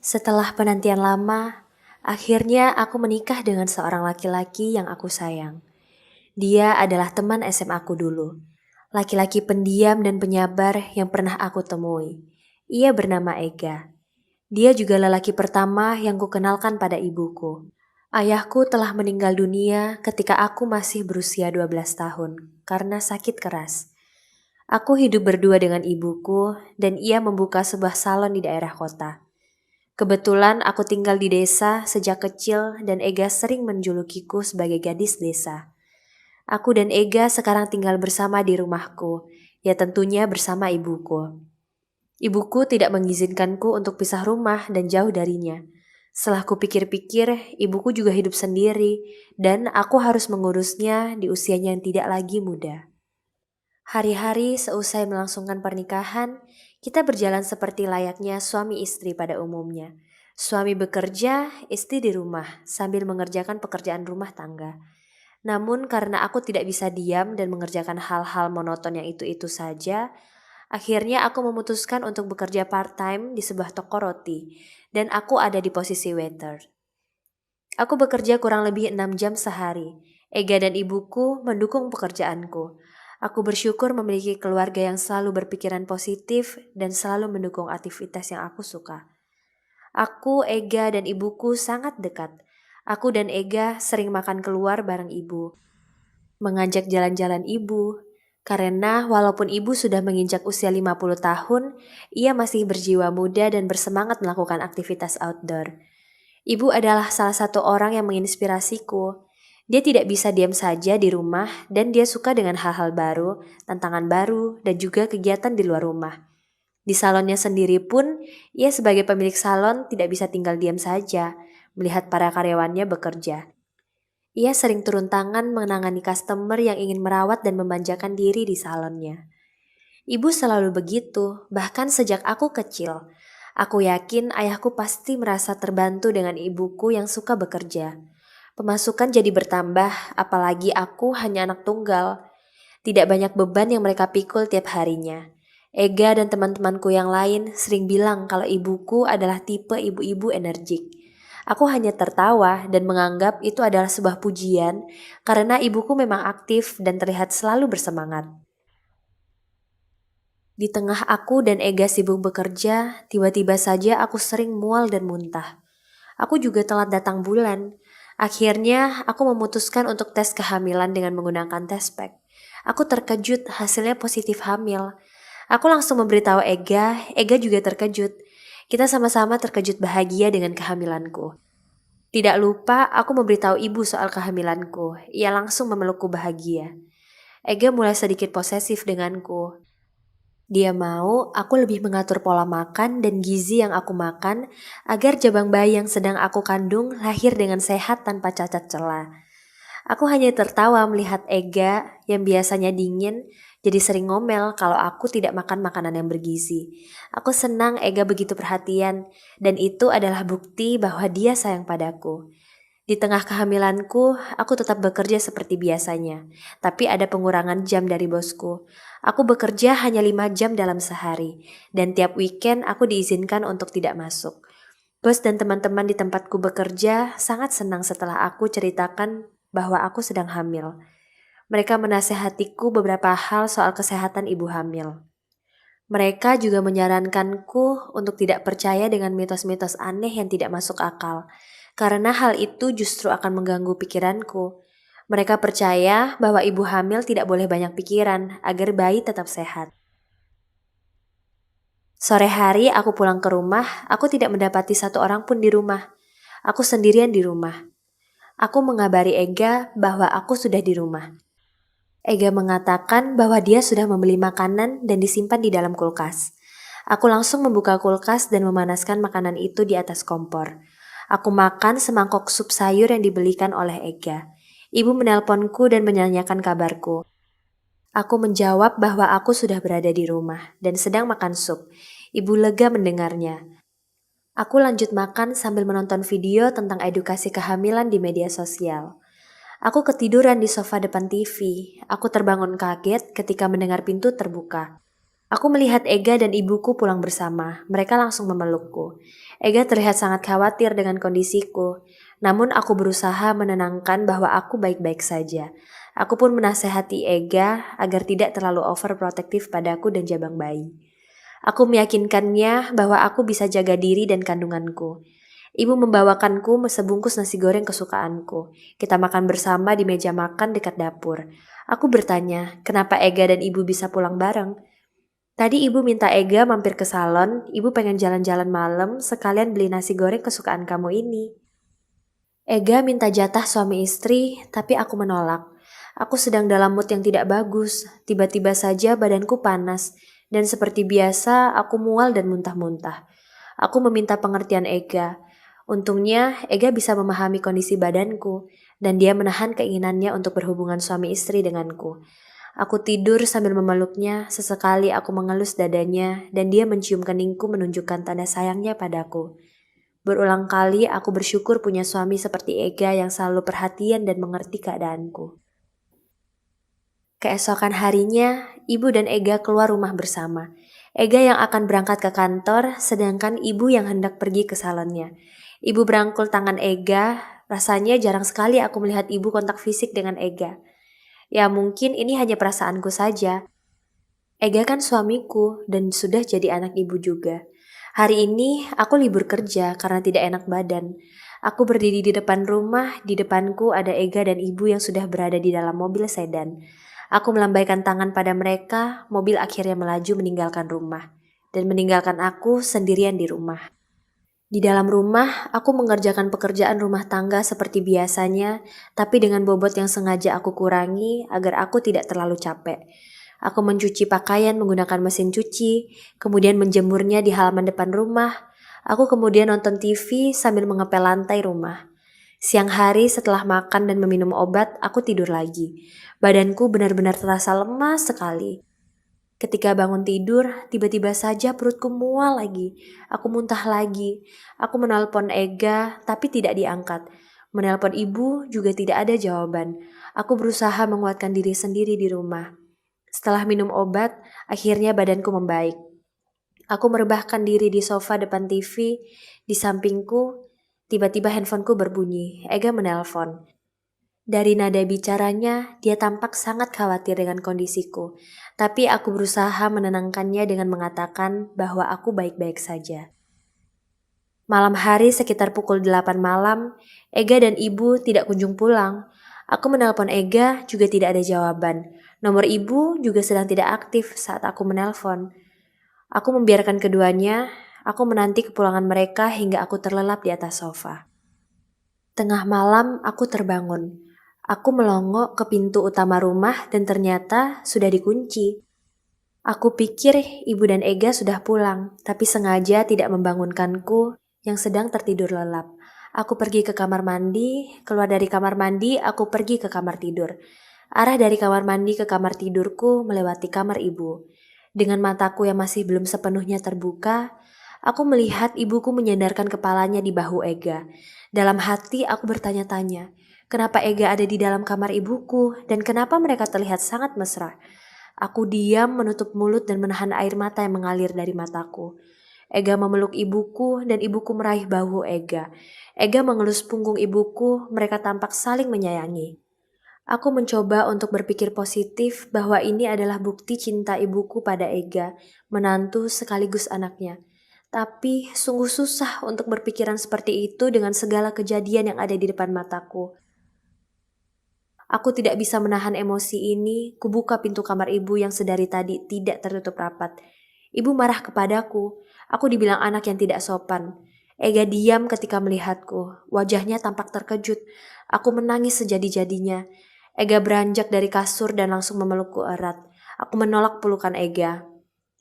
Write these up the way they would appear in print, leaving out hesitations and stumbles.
Setelah penantian lama, akhirnya aku menikah dengan seorang laki-laki yang aku sayang. Dia adalah teman SMA aku dulu. Laki-laki pendiam dan penyabar yang pernah aku temui. Ia bernama Ega. Dia juga lelaki pertama yang kukenalkan pada ibuku. Ayahku telah meninggal dunia ketika aku masih berusia 12 tahun karena sakit keras. Aku hidup berdua dengan ibuku dan ia membuka sebuah salon di daerah kota. Kebetulan aku tinggal di desa sejak kecil dan Ega sering menjulukiku sebagai gadis desa. Aku dan Ega sekarang tinggal bersama di rumahku, ya tentunya bersama ibuku. Ibuku tidak mengizinkanku untuk pisah rumah dan jauh darinya. Setelah kupikir-pikir, ibuku juga hidup sendiri dan aku harus mengurusnya di usianya yang tidak lagi muda. Hari-hari seusai melangsungkan pernikahan, kita berjalan seperti layaknya suami istri pada umumnya. Suami bekerja, istri di rumah sambil mengerjakan pekerjaan rumah tangga. Namun karena aku tidak bisa diam dan mengerjakan hal-hal monoton yang itu-itu saja, akhirnya aku memutuskan untuk bekerja part-time di sebuah toko roti dan aku ada di posisi waiter. Aku bekerja kurang lebih 6 jam sehari. Ega dan ibuku mendukung pekerjaanku. Aku bersyukur memiliki keluarga yang selalu berpikiran positif dan selalu mendukung aktivitas yang aku suka. Aku, Ega, dan ibuku sangat dekat. Aku dan Ega sering makan keluar bareng ibu, mengajak jalan-jalan ibu. Karena walaupun ibu sudah menginjak usia 50 tahun, ia masih berjiwa muda dan bersemangat melakukan aktivitas outdoor. Ibu adalah salah satu orang yang menginspirasiku. Dia tidak bisa diam saja di rumah dan dia suka dengan hal-hal baru, tantangan baru, dan juga kegiatan di luar rumah. Di salonnya sendiri pun, ia sebagai pemilik salon tidak bisa tinggal diam saja, melihat para karyawannya bekerja. Ia sering turun tangan menangani customer yang ingin merawat dan memanjakan diri di salonnya. Ibu selalu begitu, bahkan sejak aku kecil. Aku yakin ayahku pasti merasa terbantu dengan ibuku yang suka bekerja. Pemasukan jadi bertambah, apalagi aku hanya anak tunggal. Tidak banyak beban yang mereka pikul tiap harinya. Ega dan teman-temanku yang lain sering bilang kalau ibuku adalah tipe ibu-ibu energik. Aku hanya tertawa dan menganggap itu adalah sebuah pujian karena ibuku memang aktif dan terlihat selalu bersemangat. Di tengah aku dan Ega sibuk bekerja, tiba-tiba saja aku sering mual dan muntah. Aku juga telat datang bulan. Akhirnya, aku memutuskan untuk tes kehamilan dengan menggunakan tes pack. Aku terkejut hasilnya positif hamil. Aku langsung memberitahu Ega, Ega juga terkejut. Kita sama-sama terkejut bahagia dengan kehamilanku. Tidak lupa, aku memberitahu ibu soal kehamilanku. Ia langsung memelukku bahagia. Ega mulai sedikit posesif denganku. Dia mau aku lebih mengatur pola makan dan gizi yang aku makan agar jabang bayi yang sedang aku kandung lahir dengan sehat tanpa cacat celah. Aku hanya tertawa melihat Ega yang biasanya dingin jadi sering ngomel kalau aku tidak makan makanan yang bergizi. Aku senang Ega begitu perhatian dan itu adalah bukti bahwa dia sayang padaku. Di tengah kehamilanku, aku tetap bekerja seperti biasanya, tapi ada pengurangan jam dari bosku. Aku bekerja hanya 5 jam dalam sehari, dan tiap weekend aku diizinkan untuk tidak masuk. Bos dan teman-teman di tempatku bekerja sangat senang setelah aku ceritakan bahwa aku sedang hamil. Mereka menasehatiku beberapa hal soal kesehatan ibu hamil. Mereka juga menyarankanku untuk tidak percaya dengan mitos-mitos aneh yang tidak masuk akal, karena hal itu justru akan mengganggu pikiranku. Mereka percaya bahwa ibu hamil tidak boleh banyak pikiran agar bayi tetap sehat. Sore hari aku pulang ke rumah, aku tidak mendapati satu orang pun di rumah. Aku sendirian di rumah. Aku mengabari Ega bahwa aku sudah di rumah. Ega mengatakan bahwa dia sudah membeli makanan dan disimpan di dalam kulkas. Aku langsung membuka kulkas dan memanaskan makanan itu di atas kompor. Aku makan semangkok sup sayur yang dibelikan oleh Ega. Ibu menelponku dan menanyakan kabarku. Aku menjawab bahwa aku sudah berada di rumah dan sedang makan sup. Ibu lega mendengarnya. Aku lanjut makan sambil menonton video tentang edukasi kehamilan di media sosial. Aku ketiduran di sofa depan TV. Aku terbangun kaget ketika mendengar pintu terbuka. Aku melihat Ega dan ibuku pulang bersama. Mereka langsung memelukku. Ega terlihat sangat khawatir dengan kondisiku. Namun aku berusaha menenangkan bahwa aku baik-baik saja. Aku pun menasehati Ega agar tidak terlalu overprotektif padaku dan jabang bayi. Aku meyakinkannya bahwa aku bisa jaga diri dan kandunganku. Ibu membawakanku sebungkus nasi goreng kesukaanku. Kita makan bersama di meja makan dekat dapur. Aku bertanya, kenapa Ega dan ibu bisa pulang bareng? Tadi ibu minta Ega mampir ke salon, ibu pengen jalan-jalan malam sekalian beli nasi goreng kesukaan kamu ini. Ega minta jatah suami istri, tapi aku menolak. Aku sedang dalam mood yang tidak bagus, tiba-tiba saja badanku panas, dan seperti biasa aku mual dan muntah-muntah. Aku meminta pengertian Ega. Untungnya Ega bisa memahami kondisi badanku, dan dia menahan keinginannya untuk berhubungan suami istri denganku. Aku tidur sambil memeluknya, sesekali aku mengelus dadanya dan dia mencium keningku menunjukkan tanda sayangnya padaku. Berulang kali aku bersyukur punya suami seperti Ega yang selalu perhatian dan mengerti keadaanku. Keesokan harinya, ibu dan Ega keluar rumah bersama. Ega yang akan berangkat ke kantor, sedangkan ibu yang hendak pergi ke salonnya. Ibu berangkul tangan Ega, rasanya jarang sekali aku melihat ibu kontak fisik dengan Ega. Ya mungkin ini hanya perasaanku saja. Ega kan suamiku dan sudah jadi anak ibu juga. Hari ini aku libur kerja karena tidak enak badan. Aku berdiri di depan rumah, di depanku ada Ega dan ibu yang sudah berada di dalam mobil sedan. Aku melambaikan tangan pada mereka, mobil akhirnya melaju meninggalkan rumah. Dan meninggalkan aku sendirian di rumah. Di dalam rumah, aku mengerjakan pekerjaan rumah tangga seperti biasanya, tapi dengan bobot yang sengaja aku kurangi agar aku tidak terlalu capek. Aku mencuci pakaian menggunakan mesin cuci, kemudian menjemurnya di halaman depan rumah. Aku kemudian nonton TV sambil mengepel lantai rumah. Siang hari setelah makan dan meminum obat, aku tidur lagi. Badanku benar-benar terasa lemas sekali. Ketika bangun tidur, tiba-tiba saja perutku mual lagi. Aku muntah lagi. Aku menelpon Ega, tapi tidak diangkat. Menelpon ibu juga tidak ada jawaban. Aku berusaha menguatkan diri sendiri di rumah. Setelah minum obat, akhirnya badanku membaik. Aku merebahkan diri di sofa depan TV. Di sampingku, tiba-tiba handphoneku berbunyi. Ega menelpon. Dari nada bicaranya, dia tampak sangat khawatir dengan kondisiku. Tapi aku berusaha menenangkannya dengan mengatakan bahwa aku baik-baik saja. Malam hari sekitar pukul 8 malam, Ega dan ibu tidak kunjung pulang. Aku menelpon Ega juga tidak ada jawaban. Nomor ibu juga sedang tidak aktif saat aku menelpon. Aku membiarkan keduanya, aku menanti kepulangan mereka hingga aku terlelap di atas sofa. Tengah malam aku terbangun. Aku melongo ke pintu utama rumah dan ternyata sudah dikunci. Aku pikir ibu dan Ega sudah pulang, tapi sengaja tidak membangunkanku yang sedang tertidur lelap. Aku pergi ke kamar mandi, keluar dari kamar mandi, aku pergi ke kamar tidur. Arah dari kamar mandi ke kamar tidurku melewati kamar ibu. Dengan mataku yang masih belum sepenuhnya terbuka, aku melihat ibuku menyandarkan kepalanya di bahu Ega. Dalam hati aku bertanya-tanya, kenapa Ega ada di dalam kamar ibuku dan kenapa mereka terlihat sangat mesra? Aku diam menutup mulut dan menahan air mata yang mengalir dari mataku. Ega memeluk ibuku dan ibuku meraih bahu Ega. Ega mengelus punggung ibuku, mereka tampak saling menyayangi. Aku mencoba untuk berpikir positif bahwa ini adalah bukti cinta ibuku pada Ega, menantu sekaligus anaknya. Tapi sungguh susah untuk berpikiran seperti itu dengan segala kejadian yang ada di depan mataku. Aku tidak bisa menahan emosi ini, kubuka pintu kamar ibu yang sedari tadi tidak tertutup rapat. Ibu marah kepadaku, aku dibilang anak yang tidak sopan. Ega diam ketika melihatku, wajahnya tampak terkejut. Aku menangis sejadi-jadinya. Ega beranjak dari kasur dan langsung memelukku erat. Aku menolak pelukan Ega.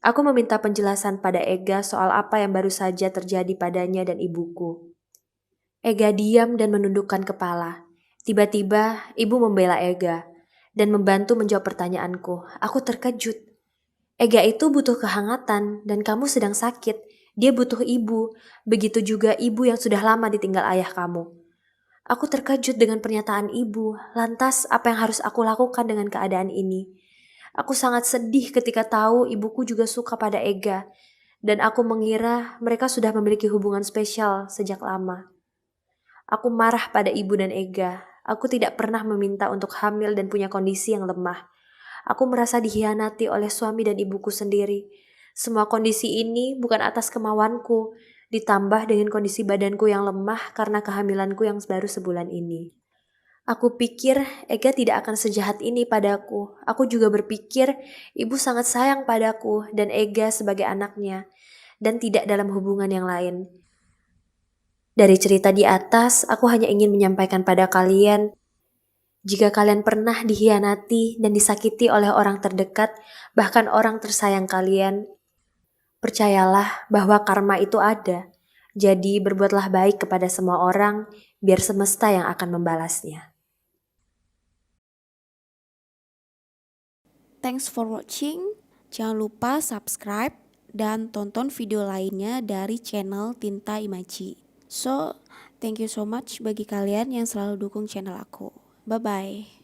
Aku meminta penjelasan pada Ega soal apa yang baru saja terjadi padanya dan ibuku. Ega diam dan menundukkan kepala. Tiba-tiba, ibu membela Ega dan membantu menjawab pertanyaanku. Aku terkejut. Ega itu butuh kehangatan dan kamu sedang sakit. Dia butuh ibu. Begitu juga ibu yang sudah lama ditinggal ayah kamu. Aku terkejut dengan pernyataan ibu. Lantas, apa yang harus aku lakukan dengan keadaan ini? Aku sangat sedih ketika tahu ibuku juga suka pada Ega, dan aku mengira mereka sudah memiliki hubungan spesial sejak lama. Aku marah pada ibu dan Ega. Aku tidak pernah meminta untuk hamil dan punya kondisi yang lemah. Aku merasa dikhianati oleh suami dan ibuku sendiri. Semua kondisi ini bukan atas kemauanku, ditambah dengan kondisi badanku yang lemah karena kehamilanku yang baru sebulan ini. Aku pikir Ega tidak akan sejahat ini padaku. Aku juga berpikir ibu sangat sayang padaku dan Ega sebagai anaknya, dan tidak dalam hubungan yang lain. Dari cerita di atas, aku hanya ingin menyampaikan pada kalian, jika kalian pernah dikhianati dan disakiti oleh orang terdekat, bahkan orang tersayang kalian, percayalah bahwa karma itu ada. Jadi berbuatlah baik kepada semua orang, biar semesta yang akan membalasnya. Thanks for watching. Jangan lupa subscribe dan tonton video lainnya dari channel Tinta Imaji. So, thank you so much bagi kalian yang selalu dukung channel aku. Bye-bye.